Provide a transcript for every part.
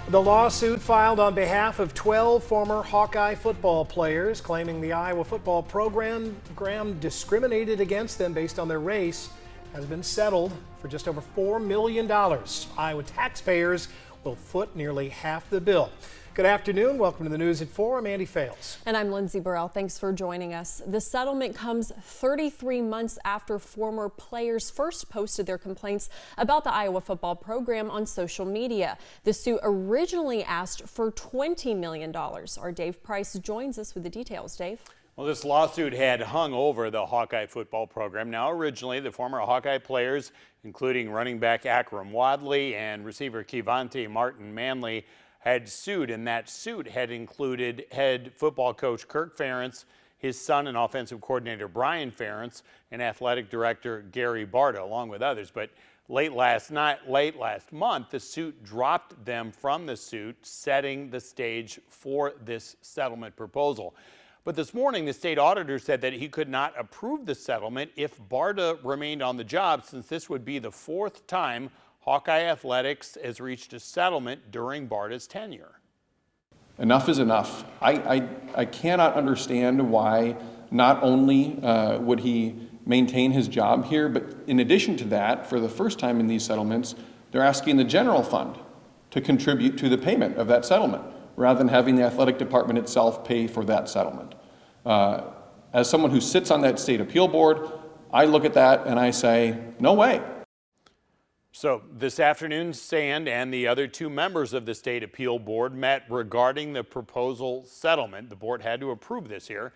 The lawsuit filed on behalf of 12 former Hawkeye football players claiming the Iowa football program discriminated against them based on their race has been settled for just over $4 million. Iowa taxpayers will foot nearly half the bill. Good afternoon. Welcome to the News at 4. I'm Andy Fales. And I'm Lindsay Burrell. Thanks for joining us. The settlement comes 33 months after former players first posted their complaints about the Iowa football program on social media. The suit originally asked for $20 million. Our Dave Price joins us with the details. Dave? Well, this lawsuit had hung over the Hawkeye football program. Now, originally, the former Hawkeye players, including running back Akram Wadley and receiver Kevontae Martin Manley, had sued, and that suit had included head football coach Kirk Ferentz, his son and offensive coordinator Brian Ferentz, and athletic director Gary Barta, along with others. But late last month, the suit dropped them from the suit, setting the stage for this settlement proposal. But this morning, the state auditor said that he could not approve the settlement if Barta remained on the job, since this would be the fourth time Hawkeye Athletics has reached a settlement during Barta's tenure. Enough is enough. I cannot understand why not only would he maintain his job here, but in addition to that, for the first time in these settlements, they're asking the general fund to contribute to the payment of that settlement, rather than having the athletic department itself pay for that settlement. As someone who sits on that state appeal board, I look at that and I say, no way. So this afternoon, Sand and the other two members of the state appeal board met regarding the proposal settlement. The board had to approve this here.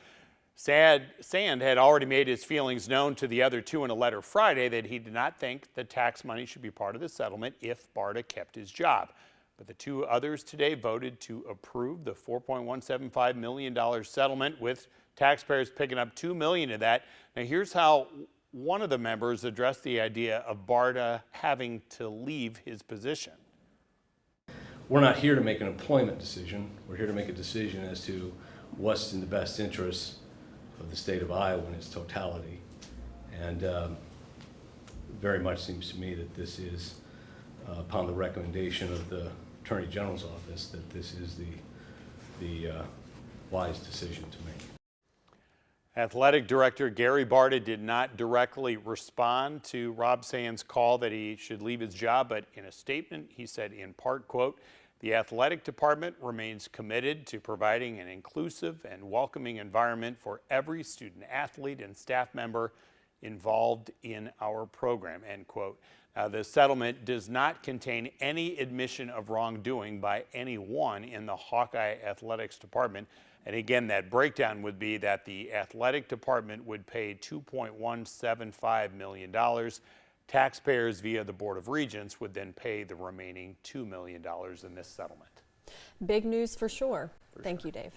Sand had already made his feelings known to the other two in a letter Friday that he did not think the tax money should be part of the settlement if Barta kept his job. But the two others today voted to approve the $4.175 million settlement, with taxpayers picking up $2 million of that. Now here's how one of the members addressed the idea of Barta having to leave his position. We're not here to make an employment decision. We're here to make a decision as to what's in the best interest of the state of Iowa in its totality. And very much seems to me that this is, upon the recommendation of the Attorney General's office, that this is the wise decision to make. Athletic Director Gary Barta did not directly respond to Rob Sand's call that he should leave his job, but in a statement he said, in part, quote, "The athletic department remains committed to providing an inclusive and welcoming environment for every student athlete and staff member involved in our program," end quote. The settlement does not contain any admission of wrongdoing by anyone in the Hawkeye Athletics Department. And again, that breakdown would be that the athletic department would pay $2.175 million. Taxpayers via the Board of Regents would then pay the remaining $2 million in this settlement. Big news for sure. Thank you, Dave.